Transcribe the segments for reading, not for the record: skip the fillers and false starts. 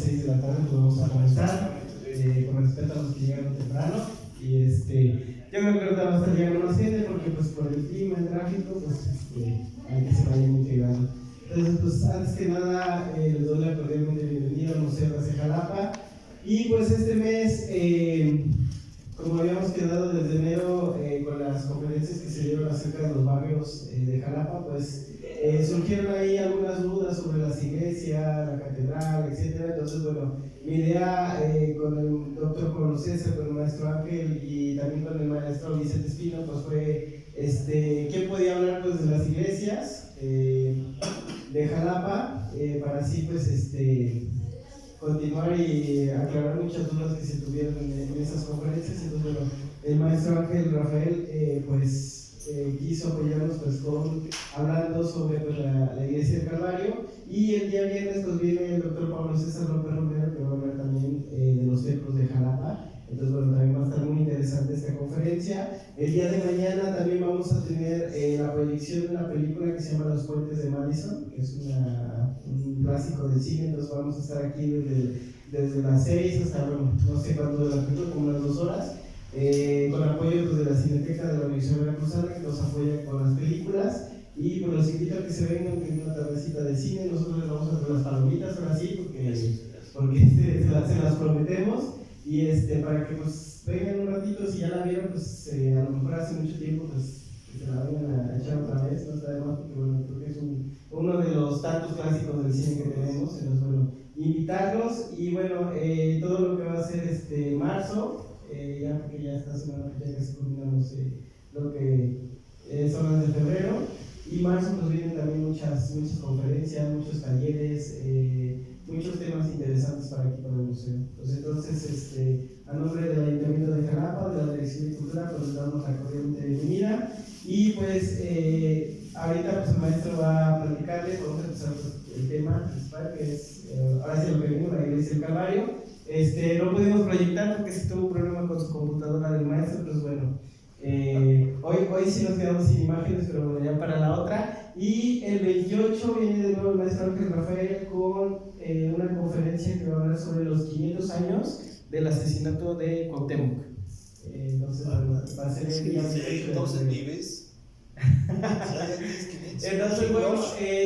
6 de la tarde, pues vamos a comenzar, con respeto a los que llegaron temprano. Y yo creo que ahorita va a estar llegando más gente porque pues por el clima, el tráfico, pues hay que se vayan integrando. Entonces, pues antes que nada, les doy la cordialmente bienvenida al Museo de Jalapa. Y pues este mes, como habíamos quedado desde enero con las conferencias que se dieron acerca de los barrios de Jalapa, pues surgieron ahí algunas dudas sobre las iglesias, la catedral, etc. Entonces, bueno, mi idea con el doctor Pablo César, con el maestro Ángel y también con el maestro Vicente Espino, pues fue ¿quién podía hablar pues, de las iglesias de Jalapa? Para así pues continuar y aclarar muchas dudas que se tuvieron en esas conferencias. Entonces, bueno, el maestro Ángel Rafael quiso apoyarnos pues, hablando sobre pues, la iglesia del Calvario, y el día viernes pues, viene el doctor Pablo César López Romero, que va a hablar también de los templos de Jalapa. Entonces, bueno, también va a estar muy interesante esta conferencia. El día de mañana también vamos a tener la proyección de una película que se llama Los Puentes de Madison, que es un clásico del cine. Entonces vamos a estar aquí desde las 6 hasta, bueno, no sé cuándo de la película, como unas 2 horas, con apoyo pues, de la Cineteca de la Universidad Veracruzana, que nos apoya con las películas. Y pues los invito a que se vengan, que es una tardecita de cine. Nosotros les vamos a hacer las palomitas ahora sí, porque se las prometemos. Y para que pues vengan un ratito, si ya la vieron, pues a lo mejor hace mucho tiempo, pues que se la vengan a echar otra vez, no está de más, porque bueno, creo que es uno de los tantos clásicos del cine que tenemos. Entonces, bueno, invitarlos. Y bueno, todo lo que va a ser marzo, ya porque ya esta semana ya casi culminamos lo que son las de febrero, y marzo pues vienen también muchas conferencias, muchos talleres, muchos temas interesantes para aquí, para el museo. Entonces, a nombre del Ayuntamiento de Jalapa, de la Dirección de Cultura, pues les damos la cordialmente bienvenida. Y pues ahorita pues el maestro va a platicarles, vamos a empezar pues, el tema principal, que es, ahora sí lo que venimos, la iglesia del Calvario. No pudimos proyectar porque se tuvo un problema con su computadora del maestro, pues bueno, hoy sí nos quedamos sin imágenes, pero bueno, ya para la otra. Y el 28 viene de nuevo el maestro Ángel Rafael con una conferencia que va a hablar sobre los 500 años del asesinato de Cuauhtémoc. Entonces va a ser el día 28. Entonces vives. Entonces, bueno,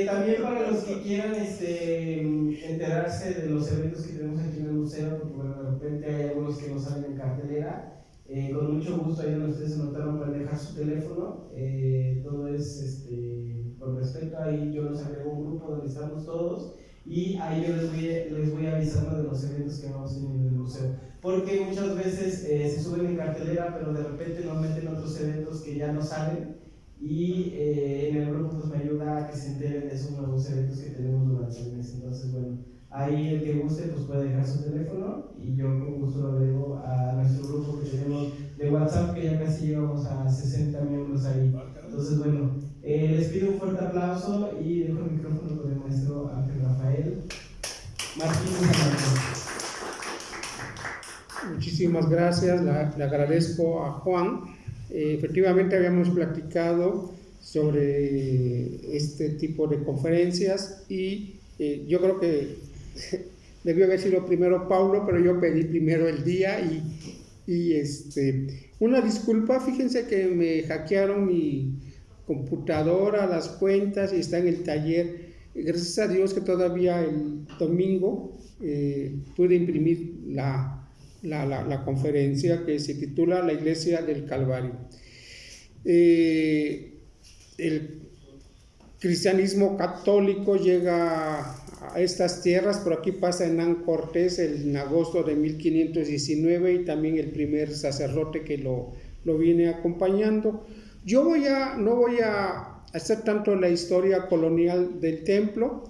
también para los que quieran enterarse de los eventos que tenemos aquí en el museo, porque bueno, de repente hay algunos que no salen en cartelera. Con mucho gusto, ahí donde ustedes se notaron, pueden dejar su teléfono. Todo es con respeto. Ahí yo los agrego a un grupo donde estamos todos, y ahí yo les voy avisando de los eventos que vamos a tener en el museo. Porque muchas veces se suben en cartelera, pero de repente nos meten otros eventos que ya no salen. Y en el grupo pues, me ayuda a que se enteren de esos nuevos eventos que tenemos durante el mes. Entonces, bueno, ahí el que guste pues puede dejar su teléfono, y yo con gusto lo agrego a nuestro grupo que tenemos de WhatsApp, que ya casi llegamos a 60 miembros ahí. Entonces, bueno, les pido un fuerte aplauso y dejo el micrófono con el maestro Ángel Rafael Martínez. Muchísimas gracias, le agradezco a Juan. Efectivamente habíamos platicado sobre este tipo de conferencias, y yo creo que debió haber sido primero Paulo, pero yo pedí primero el día, y una disculpa, fíjense que me hackearon mi computadora, las cuentas, y está en el taller. Gracias a Dios que todavía el domingo pude imprimir la conferencia, que se titula La Iglesia del Calvario. El cristianismo católico llega a estas tierras, por aquí pasa Hernán Cortés en agosto de 1519, y también el primer sacerdote que lo viene acompañando. Yo no voy a hacer tanto la historia colonial del templo.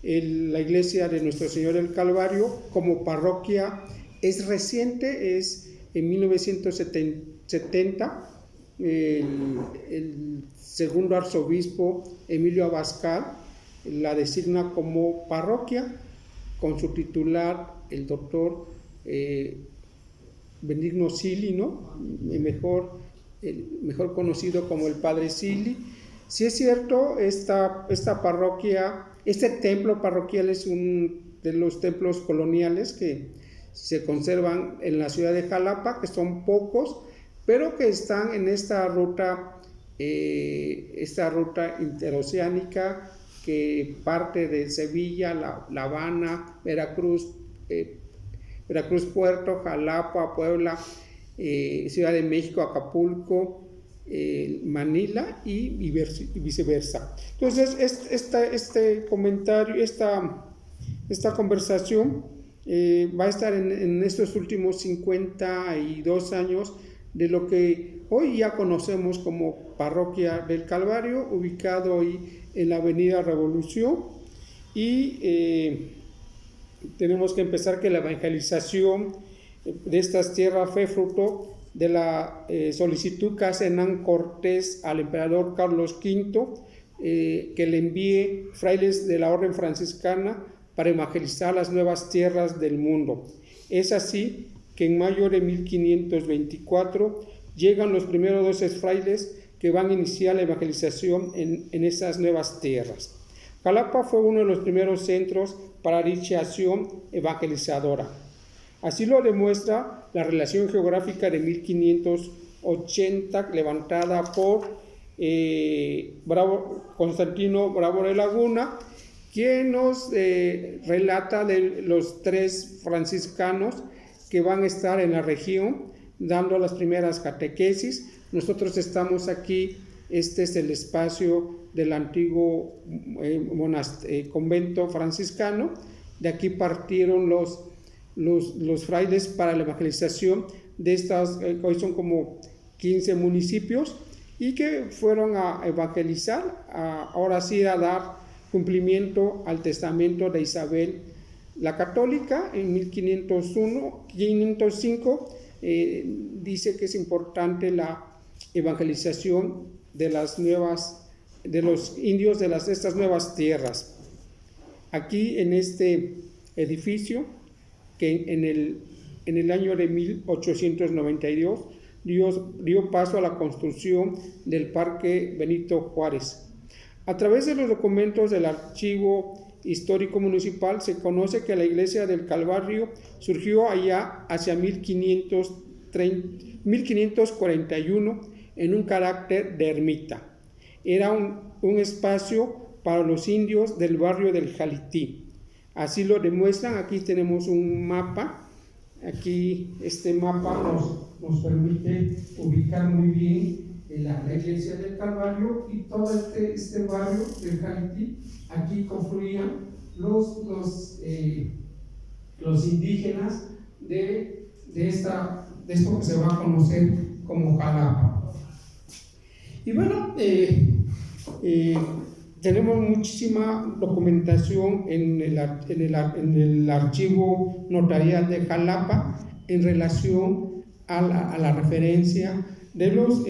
La iglesia de Nuestro Señor del Calvario como parroquia es reciente, es en 1970. El segundo arzobispo Emilio Abascal la designa como parroquia, con su titular, el doctor Benigno Silli, ¿no? mejor conocido como el Padre Silli. Si es cierto, esta parroquia, este templo parroquial es un los templos coloniales que se conservan en la ciudad de Jalapa, que son pocos, pero que están en esta ruta interoceánica que parte de Sevilla, La Habana, Veracruz, Puerto, Jalapa, Puebla, Ciudad de México, Acapulco, Manila y viceversa. Entonces, este comentario, esta conversación va a estar en estos últimos 52 años de lo que hoy ya conocemos como Parroquia del Calvario, ubicado hoy en la Avenida Revolución. Y tenemos que empezar que la evangelización de estas tierras fue fruto de la solicitud que hace Hernán Cortés al emperador Carlos V, que le envíe frailes de la orden franciscana para evangelizar las nuevas tierras del mundo. Es así que en mayo de 1524 llegan los primeros 12 frailes que van a iniciar la evangelización en esas nuevas tierras. Jalapa fue uno de los primeros centros para dicha acción evangelizadora. Así lo demuestra la relación geográfica de 1580 levantada por Constantino Bravo de Laguna, quien nos relata de los 3 franciscanos que van a estar en la región dando las primeras catequesis. Nosotros estamos aquí, este es el espacio del antiguo convento franciscano. De aquí partieron los frailes para la evangelización de estas, hoy son como 15 municipios, y que fueron a evangelizar, ahora sí a dar cumplimiento al testamento de Isabel la Católica. En 1505 dice que es importante la evangelización de los indios de estas nuevas tierras. Aquí en este edificio, que en el año de 1892 dio paso a la construcción del Parque Benito Juárez. A través de los documentos del Archivo Histórico Municipal se conoce que la iglesia del Calvario surgió allá hacia 1541 en un carácter de ermita. Era un espacio para los indios del barrio del Jalití. Así lo demuestran. Aquí tenemos un mapa. Aquí este mapa nos permite ubicar muy bien la iglesia del Calvario y todo este barrio del Jalití. Aquí confluían los indígenas de esto que se va a conocer como Jalapa. Y bueno, tenemos muchísima documentación en el archivo notarial de Jalapa en relación a la referencia de los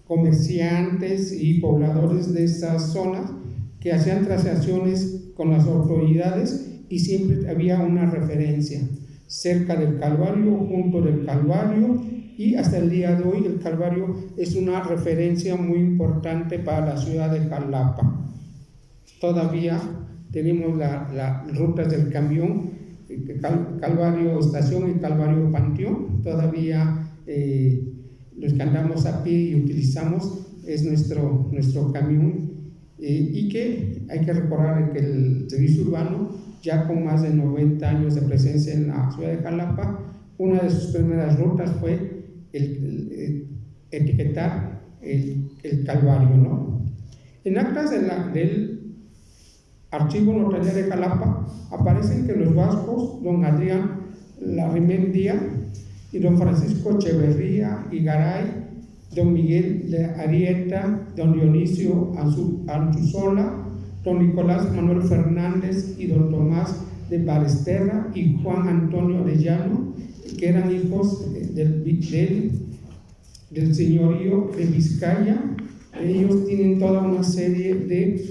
comerciantes y pobladores de estas zonas que hacían transacciones con las autoridades, y siempre había una referencia cerca del Calvario, junto del Calvario, y hasta el día de hoy el Calvario es una referencia muy importante para la ciudad de Jalapa. Todavía tenemos las rutas del camión, Calvario Estación y Calvario Panteón. Todavía los que andamos a pie y utilizamos es nuestro camión, y que hay que recordar que el servicio urbano, ya con más de 90 años de presencia en la ciudad de Jalapa, una de sus primeras rutas fue etiquetar el Calvario, ¿no? En actas del Archivo Notarial de Jalapa aparecen que los vascos, don Adrián Larrimendía y don Francisco Echeverría y Garay, don Miguel de Arieta, don Dionisio Anchusola, don Nicolás Manuel Fernández y don Tomás de Balesterra y Juan Antonio Arellano, que eran hijos del señorío de Vizcaya. Ellos tienen toda una serie de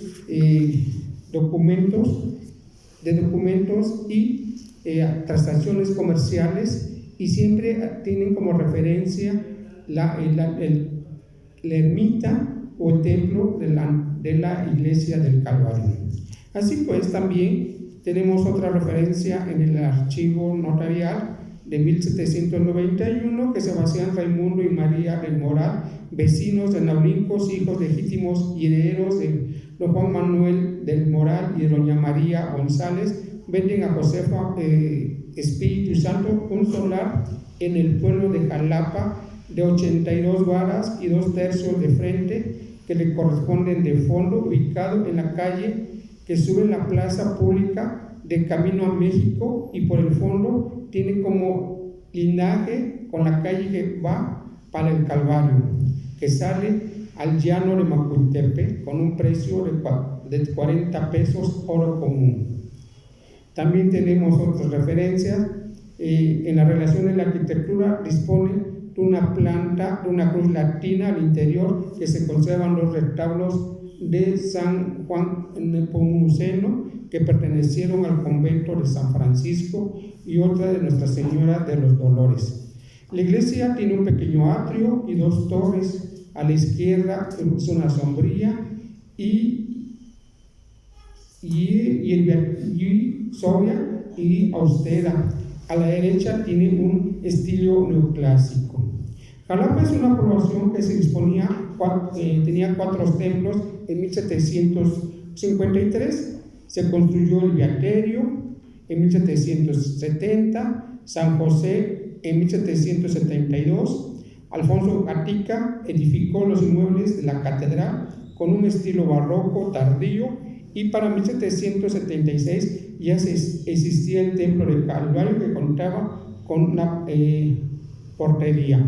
documentos y transacciones comerciales, y siempre tienen como referencia la ermita o el templo de la iglesia del Calvario. Así pues, también tenemos otra referencia en el archivo notarial de 1791 que se basa en Raimundo y María del Moral, vecinos de Naulincos, hijos legítimos y herederos de don Juan Manuel del Moral y de doña María González, venden a Josefa Espíritu Santo un solar en el pueblo de Jalapa de 82 varas y 2/3 de frente que le corresponden de fondo, ubicado en la calle que sube la plaza pública de Camino a México, y por el fondo tiene como linaje con la calle que va para el Calvario, que sale al llano de Macutepe con un precio de 40 pesos oro común. También tenemos otras referencias. En la relación de la arquitectura dispone de una planta, de una cruz latina al interior, que se conservan los retablos de San Juan Nepomuceno que pertenecieron al convento de San Francisco, y otra de Nuestra Señora de los Dolores. La iglesia tiene un pequeño atrio y 2 torres. A la izquierda es una sombría y sobria y austera. A la derecha tiene un estilo neoclásico. Jalapa es una población que se disponía, tenía 4 templos. En 1753 se construyó el Beaterio, en 1770 San José, en 1772 Alfonso Gatica edificó los inmuebles de la catedral con un estilo barroco tardío, y para 1776 ya existía el templo del Calvario, que contaba con la portería.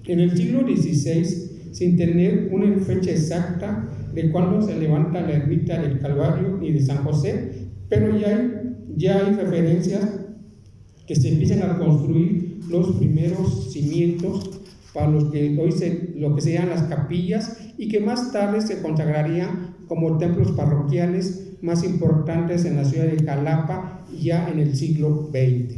En el siglo XVI, sin tener una fecha exacta de cuándo se levanta la ermita del Calvario y de San José, pero ya hay referencias que se empiezan a construir los primeros cimientos para lo que serían las capillas, y que más tarde se consagrarían como templos parroquiales más importantes en la ciudad de Jalapa, ya en el siglo XX.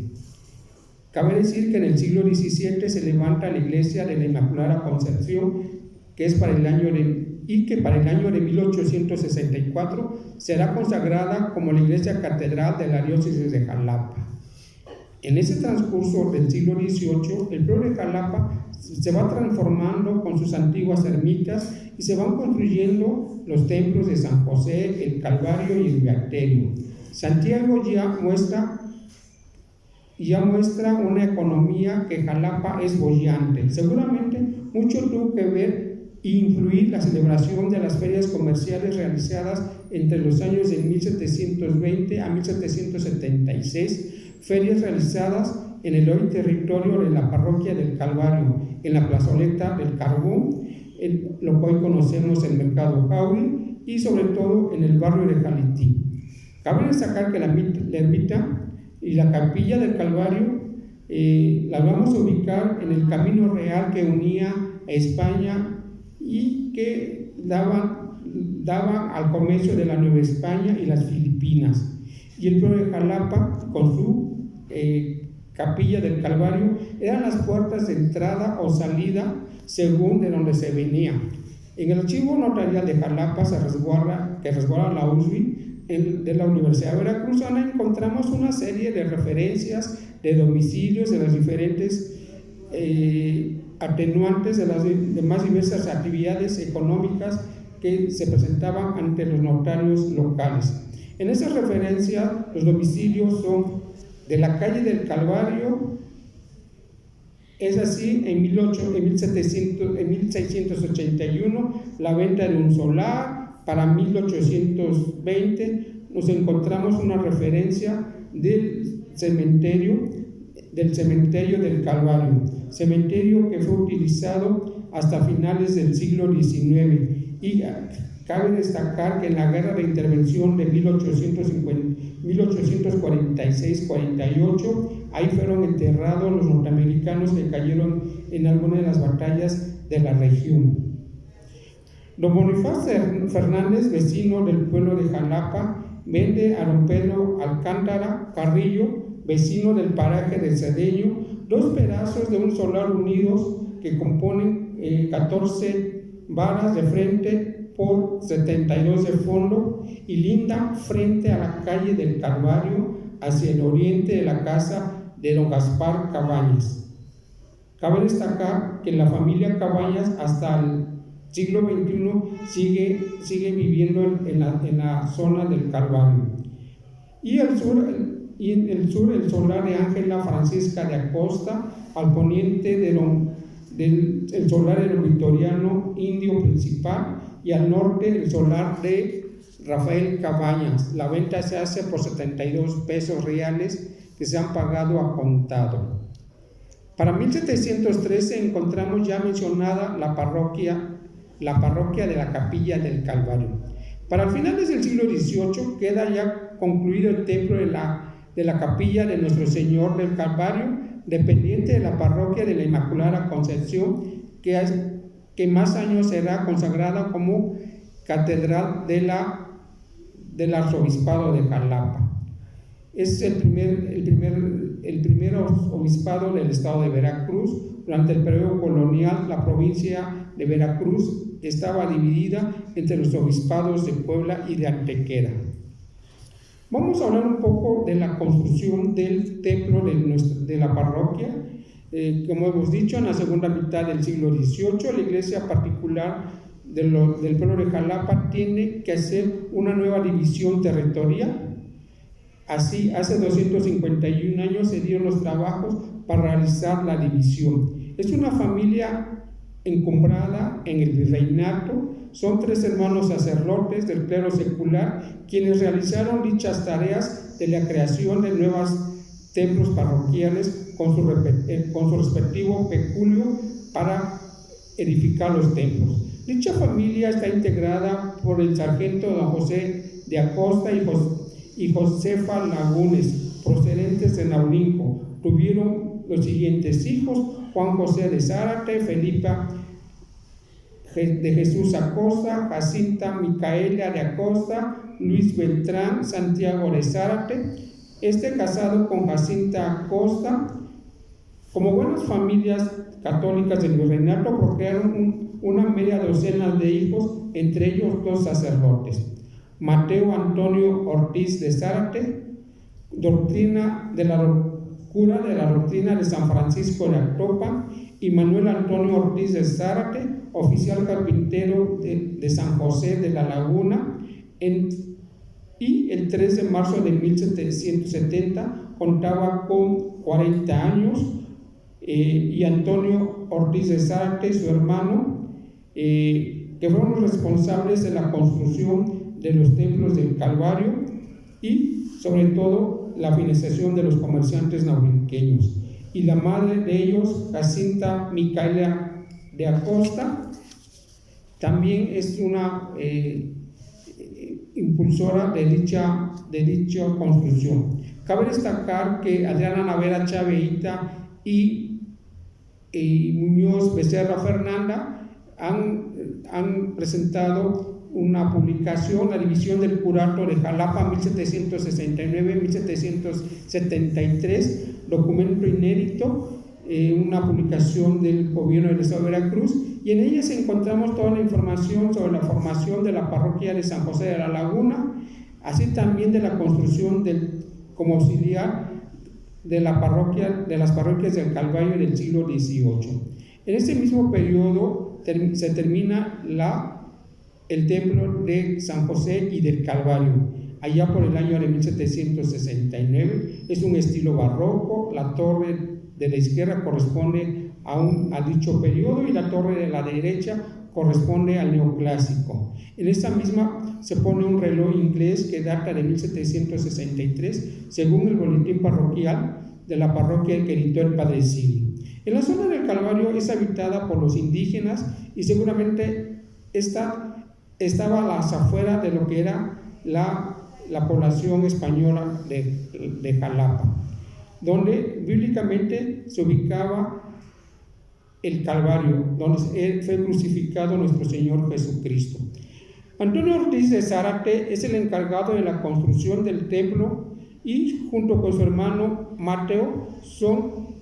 Cabe decir que en el siglo XVII se levanta la iglesia de la Inmaculada Concepción, que para el año de 1864 será consagrada como la iglesia catedral de la diócesis de Jalapa. En ese transcurso del siglo XVIII, el pueblo de Jalapa se va transformando con sus antiguas ermitas, y se van construyendo los templos de San José, el Calvario y el Beaterio. Santiago ya muestra una economía que Jalapa es boyante. Seguramente mucho tuvo que ver e influir la celebración de las ferias comerciales realizadas entre los años de 1720 a 1776, ferias realizadas en el hoy territorio de la parroquia del Calvario, en la plazoleta del Carbón, lo que hoy conocemos el Mercado Jauri, y sobre todo en el barrio de Jalití. Cabe destacar que la ermita y la capilla del Calvario la vamos a ubicar en el camino real que unía a España y que daba al comercio de la Nueva España y las Filipinas. Y el pueblo de Jalapa, con su capilla del Calvario, eran las puertas de entrada o salida según de donde se venía. En el archivo notarial de Jalapa que resguarda la USBI de la Universidad Veracruzana, encontramos una serie de referencias de domicilios de las diferentes atenuantes de las demás diversas actividades económicas que se presentaban ante los notarios locales. En esa referencia, los domicilios son de la calle del Calvario. Es así, en 1681, la venta de un solar. Para 1820 nos encontramos una referencia del cementerio del Calvario, cementerio que fue utilizado hasta finales del siglo XIX. Y cabe destacar que en la guerra de intervención de 1846-48, ahí fueron enterrados los norteamericanos que cayeron en alguna de las batallas de la región. Don Bonifacio Fernández, vecino del pueblo de Jalapa, vende a don Pedro Alcántara Carrillo, vecino del paraje de Cedeño, 2 pedazos de un solar unidos que componen 14 varas de frente por 72 de fondo y linda frente a la calle del Calvario hacia el oriente de la casa de don Gaspar Cabañas. Cabe destacar que la familia Cabañas hasta el siglo XXI sigue viviendo en la zona del Calvario. Y en el sur el solar de Ángela Francisca de Acosta, al poniente del solar de don Victoriano Indio Principal, y al norte el solar de Rafael Cabañas. La venta se hace por 72 pesos reales que se han pagado a contado. Para 1713 encontramos ya mencionada la parroquia de la Capilla del Calvario. Para finales del siglo XVIII queda ya concluido el templo de la Capilla de Nuestro Señor del Calvario, dependiente de la parroquia de la Inmaculada Concepción, que más años será consagrada como catedral del arzobispado de Jalapa. Es el primer obispado del estado de Veracruz. Durante el periodo colonial, la provincia de Veracruz estaba dividida entre los obispados de Puebla y de Antequera. Vamos a hablar un poco de la construcción del templo de la parroquia. Como hemos dicho, en la segunda mitad del siglo XVIII, la iglesia particular del pueblo de Jalapa tiene que hacer una nueva división territorial. Así, hace 251 años se dieron los trabajos para realizar la división. Es una familia encumbrada en el virreinato. Son 3 hermanos sacerdotes del clero secular quienes realizaron dichas tareas de la creación de nuevos templos parroquiales con su respectivo peculio para edificar los templos. Dicha familia está integrada por el sargento don José de Acosta y Josefa Lagunes, procedentes de Naulinco. Tuvieron los siguientes hijos: Juan José de Zárate, Felipa de Jesús Acosta, Jacinta Micaela de Acosta, Luis Beltrán, Santiago de Zárate. Casado con Jacinta Acosta. Como buenas familias católicas del virreinato, procrearon una media docena de hijos, entre ellos 2 sacerdotes: Mateo Antonio Ortiz de Zárate, cura de la doctrina de San Francisco de Actopan, y Manuel Antonio Ortiz de Zárate, oficial carpintero de San José de la Laguna. Y el 3 de marzo de 1770 contaba con 40 años, y Antonio Ortiz de Zárate, su hermano, que fueron los responsables de la construcción de los templos del Calvario y sobre todo la financiación de los comerciantes naulinqueños. Y la madre de ellos, Jacinta Micaela de Acosta, también es una impulsora de dicha construcción. Cabe destacar que Adriana Navera Chaveita y Muñoz Becerra Fernanda han presentado una publicación, la división del curato de Jalapa 1769-1773, documento inédito, una publicación del gobierno del estado de Veracruz, y en ella encontramos toda la información sobre la formación de la parroquia de San José de la Laguna, así también de la construcción como auxiliar de las parroquias del Calvario del siglo XVIII. En este mismo periodo se termina el templo de San José y del Calvario, allá por el año de 1769. Es un estilo barroco. La torre de la izquierda corresponde a dicho periodo y la torre de la derecha corresponde al neoclásico. En esta misma se pone un reloj inglés que data de 1763, según el boletín parroquial de la parroquia que editó el padre Siri. En la zona del Calvario es habitada por los indígenas y seguramente estaba a las afueras de lo que era la población española de Jalapa, donde bíblicamente se ubicaba el Calvario, donde fue crucificado nuestro Señor Jesucristo. Antonio Ortiz de Zárate es el encargado de la construcción del templo y junto con su hermano Mateo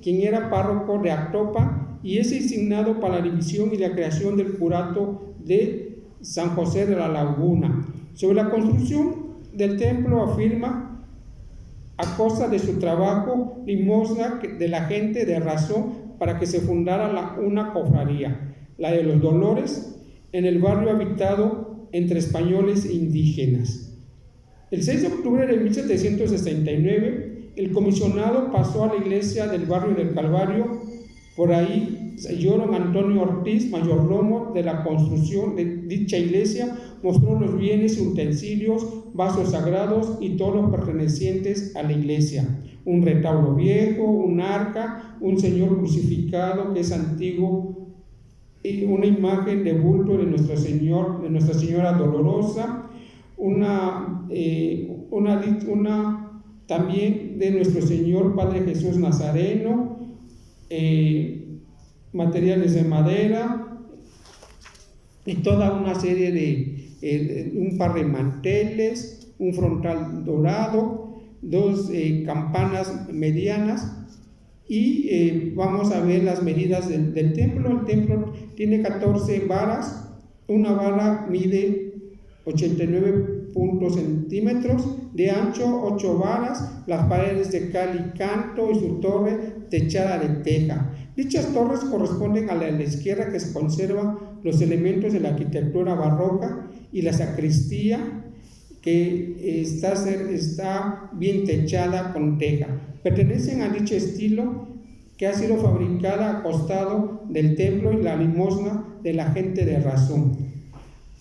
quien era párroco de Actopan y es designado para la división y la creación del curato de San José de la Laguna. Sobre la construcción del templo afirma: a costa de su trabajo, limosna de la gente de razón, para que se fundara una cofradía, la de los Dolores, en el barrio habitado entre españoles e indígenas. El 6 de octubre de 1769, el comisionado pasó a la iglesia del barrio del Calvario. Por ahí señor Antonio Ortiz, mayordomo de la construcción de dicha iglesia, mostró los bienes, utensilios, vasos sagrados y todo lo pertenecientes a la iglesia: un retablo viejo, un arca, un señor crucificado que es antiguo, y una imagen de bulto de Nuestra Señora Dolorosa, también de Nuestro Señor Padre Jesús Nazareno, materiales de madera y toda una serie de un par de manteles, un frontal dorado, dos campanas medianas. Y vamos a ver las medidas del templo. El templo tiene 14 varas, una vara mide 89 centímetros de ancho, 8 varas, las paredes de cal y canto y su torre techada de teja. Dichas torres corresponden a la de la izquierda, que se conservan los elementos de la arquitectura barroca, y la sacristía, que está bien techada con teja. Pertenecen a dicho estilo, que ha sido fabricada a costado del templo y la limosna de la gente de razón.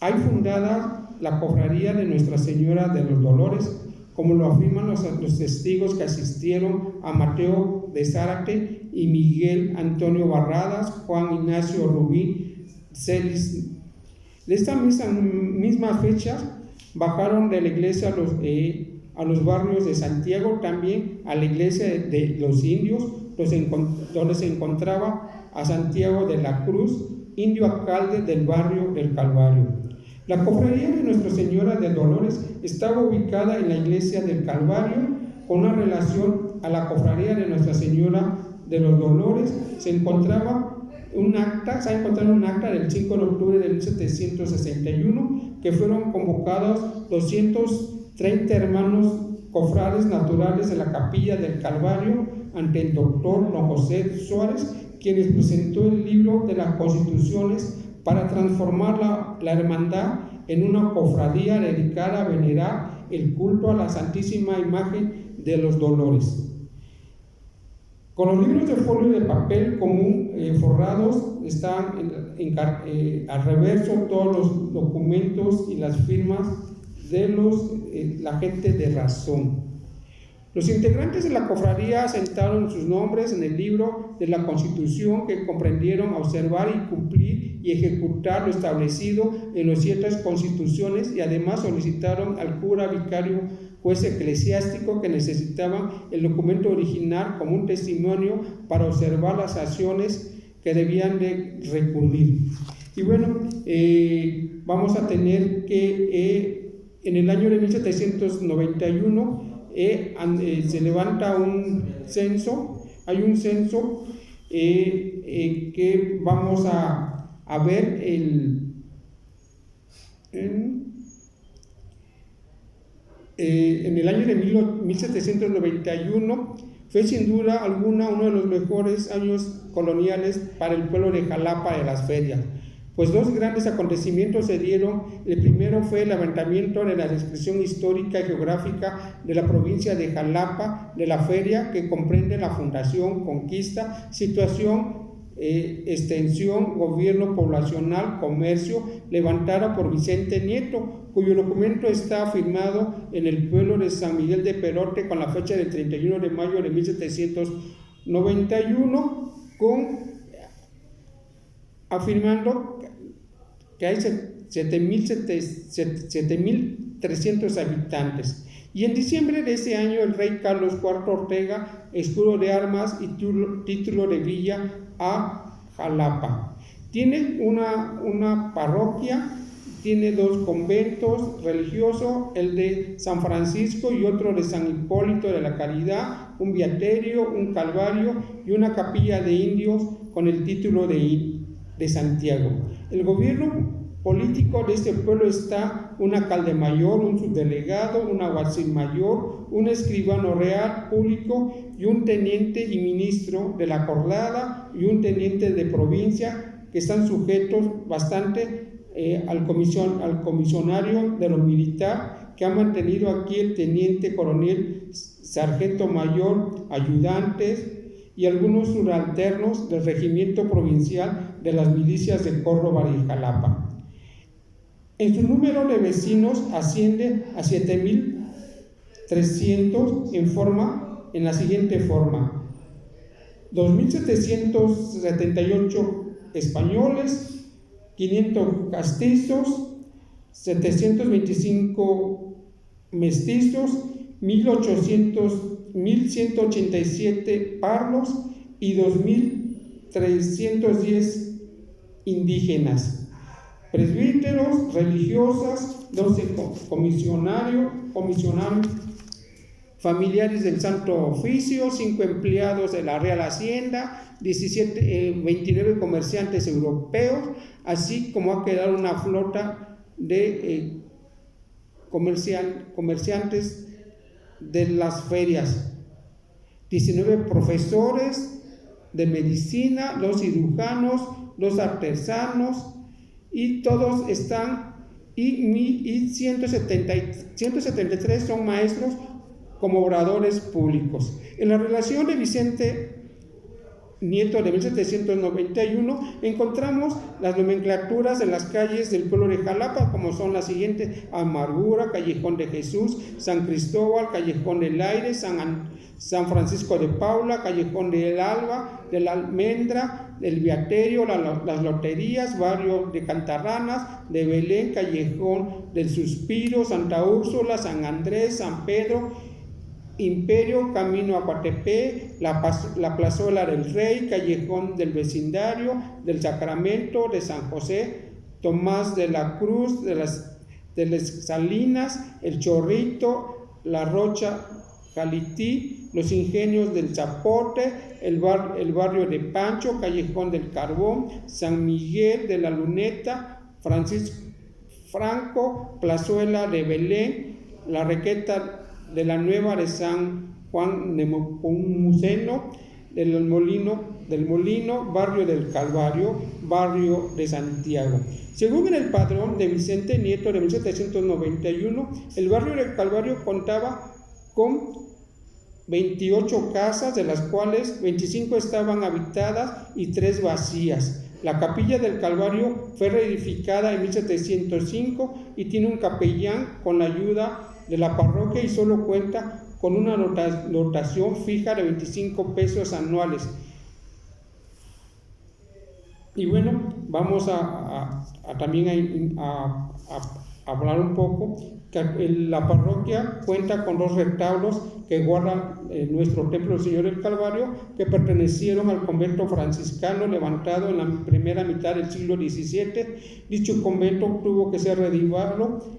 Hay fundada la cofradía de Nuestra Señora de los Dolores, como lo afirman los testigos que asistieron a Mateo de Zárate y Miguel Antonio Barradas, Juan Ignacio Rubí Celis. De esta misma fecha bajaron de la iglesia a los barrios de Santiago, también a la iglesia de los indios, donde se encontraba a Santiago de la Cruz, indio alcalde del barrio del Calvario. La cofradía de Nuestra Señora de Dolores estaba ubicada en la iglesia del Calvario, con una relación a la cofradía de Nuestra Señora de los Dolores. Se ha encontrado un acta del 5 de octubre de 1761, que fueron convocados 230 hermanos cofrades naturales de la capilla del Calvario ante el doctor don José Suárez, quienes presentó el libro de las constituciones para transformar la hermandad en una cofradía dedicada a venerar el culto a la Santísima Imagen de los Dolores. Con los libros de folio de papel común forrados, están al reverso todos los documentos y las firmas de la gente de razón. Los integrantes de la cofradía asentaron sus nombres en el libro de la Constitución, que comprendieron a observar y cumplir y ejecutar lo establecido en las 7 constituciones, y además solicitaron al cura vicario juez eclesiástico que necesitaban el documento original como un testimonio para observar las acciones que debían de recurrir. Y bueno, vamos a tener que en el año de 1791 se levanta un censo. Hay un censo que vamos a ver en el año de 1791. Fue sin duda alguna uno de los mejores años coloniales para el pueblo de Jalapa de las ferias, pues 2 grandes acontecimientos se dieron. El primero fue el levantamiento de la descripción histórica y geográfica de la provincia de Jalapa de la feria, que comprende la fundación, conquista, situación, extensión, gobierno poblacional, comercio, levantada por Vicente Nieto, cuyo documento está firmado en el pueblo de San Miguel de Perote con la fecha del 31 de mayo de 1791, afirmando que hay 7.300 habitantes. Y en diciembre de ese año, el rey Carlos IV Ortega, escudo de armas y título de villa a Jalapa. Tiene una parroquia, tiene 2 conventos religiosos, el de San Francisco y otro de San Hipólito de la Caridad, un viaterio, un calvario y una capilla de indios con el título de Santiago. El gobierno político de este pueblo está un alcalde mayor, un subdelegado, un alguacil mayor, un escribano real público y un teniente y ministro de la Corlada y un teniente de provincia que están sujetos bastante al comisionario de lo militar que ha mantenido aquí el teniente coronel, sargento mayor, ayudantes y algunos subalternos del regimiento provincial de las milicias de Córdoba y Jalapa. En su número de vecinos asciende a 7.300 en la siguiente forma: 2.778 españoles, 500 castizos, 725 mestizos, 1.187 pardos y 2.310 indígenas, presbíteros, religiosas, 12 comisionarios, familiares del Santo Oficio, 5 empleados de la Real Hacienda, 29 comerciantes europeos, así como ha quedado una flota de comerciantes de las ferias, 19 profesores de medicina, 2 cirujanos, 2 artesanos, y todos están, y 173 son maestros como oradores públicos. En la relación de Vicente Nieto de 1791 encontramos las nomenclaturas de las calles del pueblo de Jalapa, como son las siguientes: Amargura, Callejón de Jesús, San Cristóbal, Callejón del Aire, San Francisco de Paula, Callejón del Alba, de la Almendra, del Beaterio, las Loterías, Barrio de Cantarranas, de Belén, Callejón del Suspiro, Santa Úrsula, San Andrés, San Pedro, Imperio, Camino a Coatepec, la Plazuela del Rey, Callejón del Vecindario, del Sacramento, de San José, Tomás de la Cruz, de las Salinas, El Chorrito, La Rocha, Jalití, los Ingenios del Zapote, el barrio de Pancho, Callejón del Carbón, San Miguel de la Luneta, Franco, Plazuela de Belén, la Requeta de la Nueva de San Juan Nepomuceno, del Molino, barrio del Calvario, barrio de Santiago. Según el padrón de Vicente Nieto de 1791, el barrio del Calvario contaba con 28 casas, de las cuales 25 estaban habitadas y 3 vacías. La capilla del Calvario fue reedificada en 1705 y tiene un capellán con la ayuda de la parroquia y solo cuenta con una dotación fija de 25 pesos anuales. Y bueno, vamos también a hablar un poco que la parroquia cuenta con 2 retablos que guardan nuestro templo del Señor del Calvario, que pertenecieron al convento franciscano levantado en la primera mitad del siglo XVII. Dicho convento tuvo que ser reeditado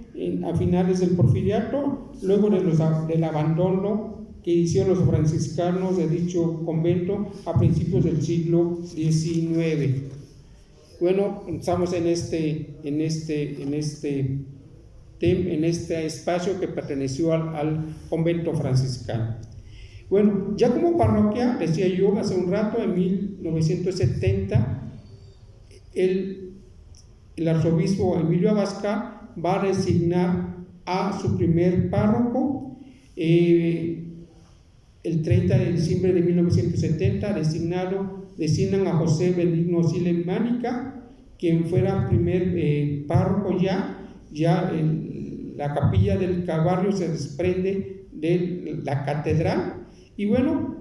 a finales del Porfiriato, luego del abandono que hicieron los franciscanos de dicho convento a principios del siglo XIX. Bueno, estamos en este espacio que perteneció al convento franciscano. Bueno, ya como parroquia, decía yo hace un rato, en 1970, el arzobispo Emilio Abascal va a designar a su primer párroco. El 30 de diciembre de 1970 designan a José Benigno Siles Mánica, quien fuera primer párroco ya la capilla del Calvario se desprende de la catedral, y bueno,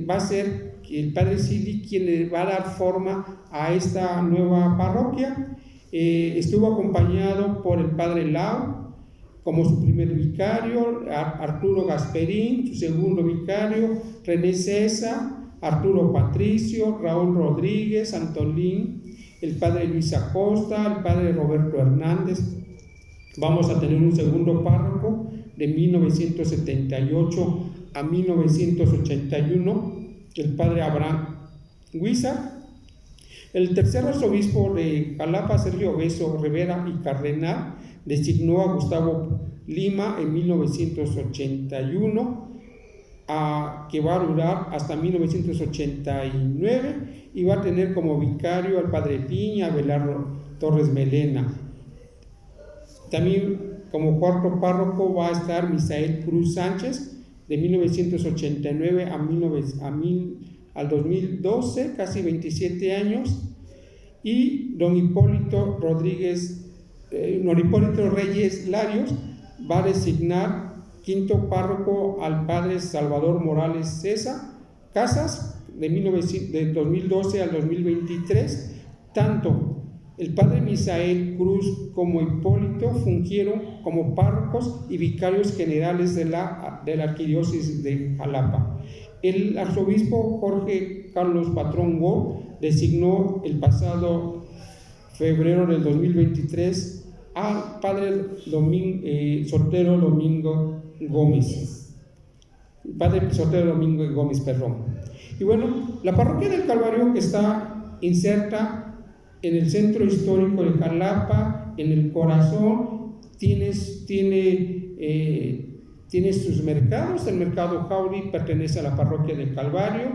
va a ser el padre Sili quien le va a dar forma a esta nueva parroquia. Estuvo acompañado por el padre Lau como su primer vicario, Arturo Gasperín, su segundo vicario, René César, Arturo Patricio, Raúl Rodríguez, Antolín, el padre Luis Acosta, el padre Roberto Hernández. Vamos a tener un segundo párroco de 1978 a 1981, el padre Abraham Huizar. El tercer arzobispo de Jalapa, Sergio Beso Rivera y Cardenal, designó a Gustavo Lima en 1981, que va a durar hasta 1989, y va a tener como vicario al padre Piña, Abelardo Torres Melena. También como cuarto párroco va a estar Misael Cruz Sánchez, de 1989 al 2012, casi 27 años, y don Hipólito Reyes Larios va a designar quinto párroco al padre Salvador Morales Casas, de 2012 al 2023. Tanto el padre Misael Cruz como Hipólito fungieron como párrocos y vicarios generales de la arquidiócesis de Jalapa. El arzobispo Jorge Carlos Patrón Go designó el pasado febrero del 2023 al padre Sotero Domingo Gómez. Padre Sotero Domingo Gómez, perdón. Y bueno, la parroquia del Calvario, que está inserta en el centro histórico de Jalapa, en el corazón, tiene sus mercados. El mercado Jauri pertenece a la parroquia del Calvario,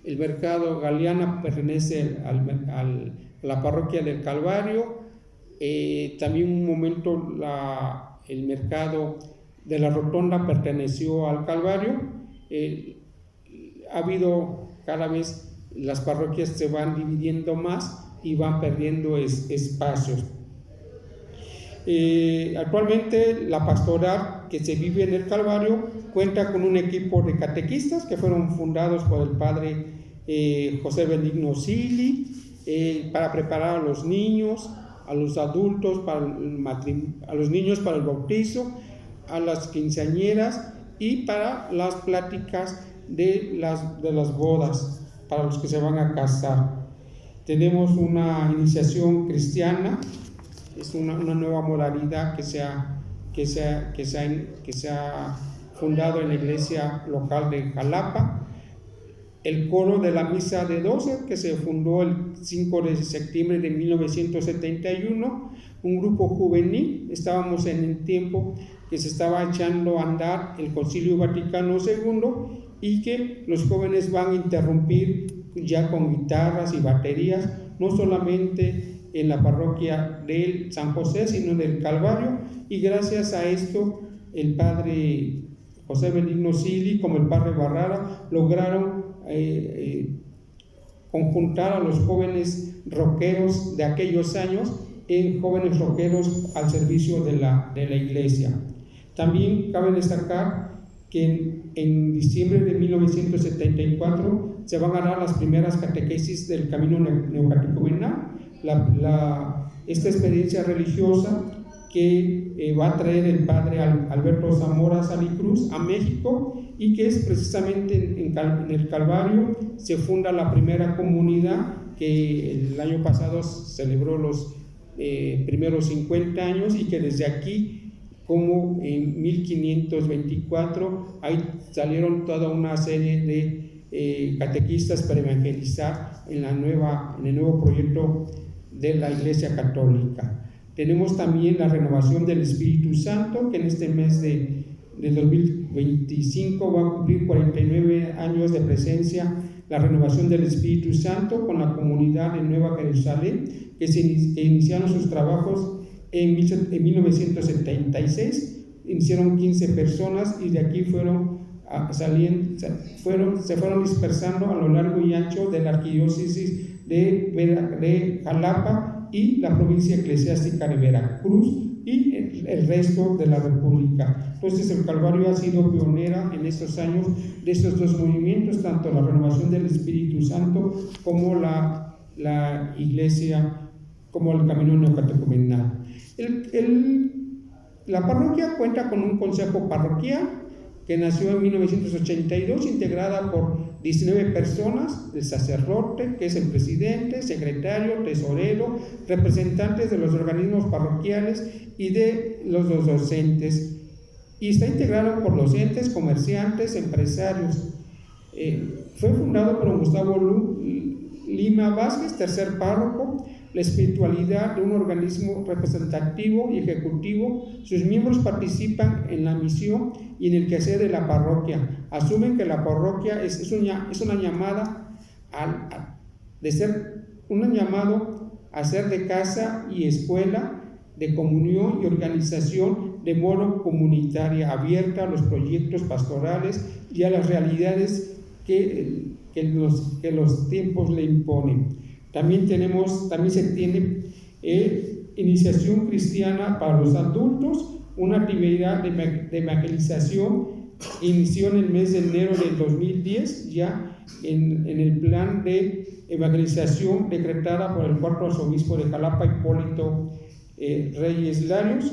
el mercado Galeana pertenece a la parroquia del Calvario, también un momento el mercado de la Rotonda perteneció al Calvario. Ha habido cada vez, las parroquias se van dividiendo más y van perdiendo espacios. Actualmente la pastoral que se vive en el Calvario cuenta con un equipo de catequistas que fueron fundados por el padre José Benigno Sili, para preparar a los niños, a los adultos, a los niños para el bautizo, a las quinceañeras y para las pláticas de las bodas, para los que se van a casar. Tenemos una iniciación cristiana, es una nueva modalidad que se ha fundado en la iglesia local de Jalapa. El coro de la misa de 12, que se fundó el 5 de septiembre de 1971, un grupo juvenil. Estábamos en el tiempo que se estaba echando a andar el Concilio Vaticano II y que los jóvenes van a interrumpir ya con guitarras y baterías, no solamente en la parroquia del San José, sino del Calvario, y gracias a esto el padre José Benigno Sili como el padre Barrara lograron conjuntar a los jóvenes rockeros de aquellos años en jóvenes rockeros al servicio de la iglesia. También cabe destacar que en diciembre de 1974 se van a dar las primeras catequesis del camino neocatecumenal, esta experiencia religiosa que va a traer el padre Alberto Zamora Salicruz a México, y que es precisamente en el Calvario se funda la primera comunidad que el año pasado celebró los primeros 50 años, y que desde aquí, como en 1524, ahí salieron toda una serie de catequistas para evangelizar en el nuevo proyecto de la Iglesia Católica. Tenemos también la renovación del Espíritu Santo, que en este mes de 2025 va a cumplir 49 años de presencia, la renovación del Espíritu Santo con la comunidad de Nueva Jerusalén, que iniciaron sus trabajos en 1976, iniciaron 15 personas, y de aquí se fueron dispersando a lo largo y ancho de la arquidiócesis de Jalapa y la provincia eclesiástica de Veracruz y el resto de la República. Entonces el Calvario ha sido pionera en estos años de estos dos movimientos, tanto la renovación del Espíritu Santo como la iglesia, como el camino neocatecumenal. La parroquia cuenta con un consejo parroquial que nació en 1982, integrada por 19 personas, el sacerdote, que es el presidente, secretario, tesorero, representantes de los organismos parroquiales y de los docentes, y está integrado por docentes, comerciantes, empresarios. Fue fundado por Gustavo Lima Vázquez, tercer párroco. La espiritualidad de un organismo representativo y ejecutivo. Sus miembros participan en la misión y en el quehacer de la parroquia. Asumen que la parroquia es una llamada a ser de casa y escuela, de comunión y organización de modo comunitaria, abierta a los proyectos pastorales y a las realidades que los tiempos le imponen. También se tiene iniciación cristiana para los adultos, una actividad de evangelización inició en el mes de enero del 2010, ya en el plan de evangelización decretada por el cuarto arzobispo de Jalapa, Hipólito Reyes Larios,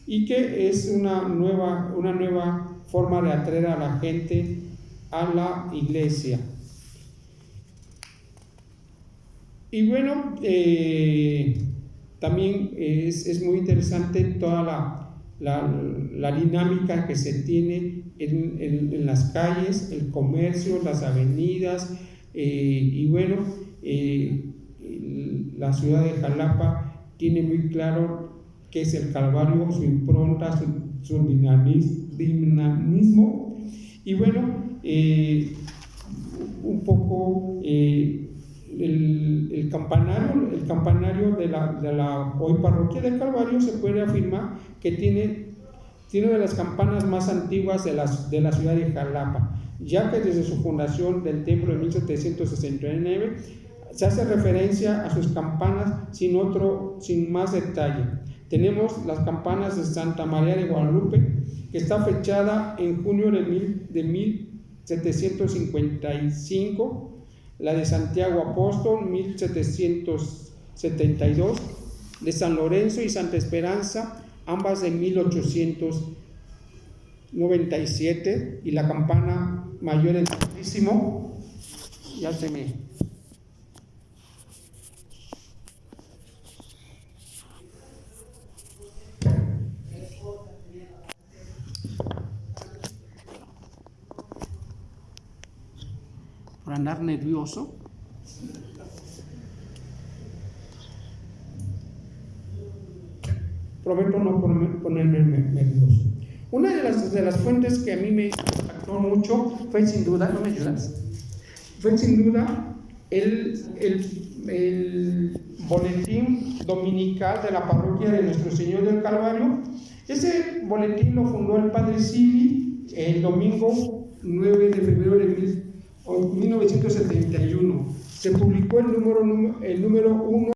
y que es una nueva forma de atraer a la gente a la iglesia. Y bueno, también es muy interesante toda la dinámica que se tiene en las calles, el comercio, las avenidas, y bueno, la ciudad de Jalapa tiene muy claro qué es el Calvario, su impronta, su dinamismo, y bueno, un poco el campanario de la hoy parroquia del Calvario se puede afirmar que tiene una de las campanas más antiguas de la ciudad de Jalapa, ya que desde su fundación del templo en 1769 se hace referencia a sus campanas sin más detalle. Tenemos las campanas de Santa María de Guadalupe, que está fechada en junio de 1755, la de Santiago Apóstol 1772, de San Lorenzo y Santa Esperanza, ambas de 1897, y la campana mayor del Santísimo, ya se me... por andar nervioso. Prometo no ponerme nervioso. Una de las fuentes que a mí me impactó mucho fue sin duda, ¿no me ayudas? Fue sin duda el boletín dominical de la parroquia de Nuestro Señor del Calvario. Ese boletín lo fundó el Padre Sili el domingo 9 de febrero de 1971. Se publicó el número 1